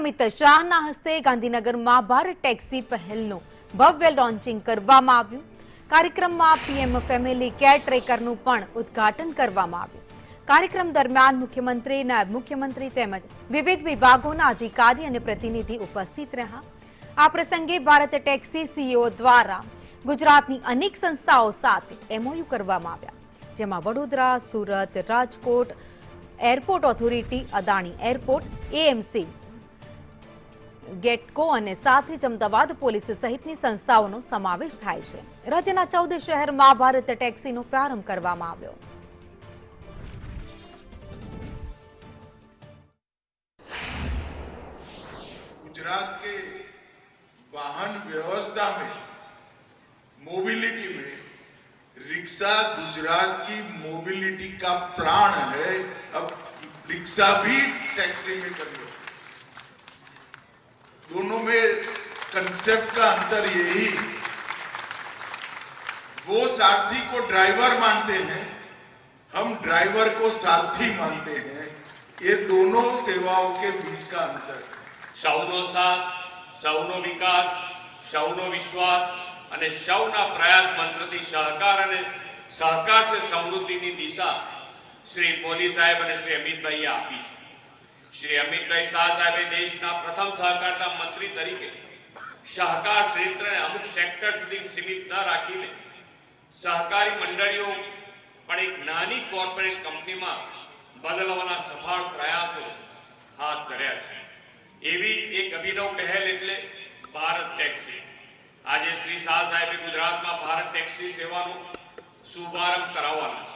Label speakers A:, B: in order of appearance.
A: અમિત શાહના હસ્તે ગાંધીનગરમાં ભારત ટેક્સી પહેલનું ભવ્ય લોન્ચિંગ કરવામાં આવ્યું। કાર્યક્રમમાં પીએમ ફેમિલી કેર ટ્રેકરનું પણ ઉદ્ઘાટન કરવામાં આવ્યું। કાર્યક્રમ દરમિયાન મુખ્યમંત્રી, નાયબ મુખ્યમંત્રી તેમજ વિવિધ વિભાગોના અધિકારી અને પ્રતિનિધિ ઉપસ્થિત રહ્યા। આ પ્રસંગે ભારત ટેક્સી સીઈઓ દ્વારા ગુજરાતની અનેક સંસ્થાઓ સાથે એમઓયુ કરવામાં આવ્યા, જેમાં Vadodara, Surat, Rajkot airport authority, Adani airport, AMC, ગેટકો અને સાથે જ અમદાવાદ પોલીસ સહિતની સંસ્થાઓનો સમાવેશ થાય છે। રાજ્યના 14 શહેરમાં ભારત ટેક્સીનો પ્રારંભ કરવામાં આવ્યો।
B: गुजरात के वाहन व्यवस्था में, मोबिलिटी में रिक्शा गुजरात की मोबिलिटी का प्राण है। अब रिक्शा भी टैक्सी में कर लो। दोनों में कंसेप्ट का अंतर यही, वो सारथी को ड्राइवर मानते हैं, हम ड्राइवर को सारथी मानते हैं। ये दोनों सेवाओं के बीच का अंतर है।
C: સૌનો સાથ, સૌનો વિકાસ, સૌનો વિશ્વાસ અને સૌના પ્રયાસ મંત્રથી સહકાર અને સહકાર સે સમૃદ્ધિની દિશા શ્રી મોદી સાહેબ અને શ્રી અમિતભાઈએ આપી છે। શ્રી અમિતભાઈ શાહ સાહેબે દેશના પ્રથમ સહકારતા મંત્રી તરીકે સહકાર ક્ષેત્રને અમુક સેક્ટર સુધી સીમિત ન રાખીને સહકારી મંડળીઓ પણ એક નાની કોર્પોરેટ કંપનીમાં બદલવાના સફળ પ્રયાસો હાથ ધર્યા છે। એવી એક અભિનવ પહેલ એટલે ભારત ટેક્સી। આજે શ્રી શાહ સાહેબે ગુજરાતમાં ભારત ટેક્સી સેવાનો શુભારંભ કરાવવાના છે।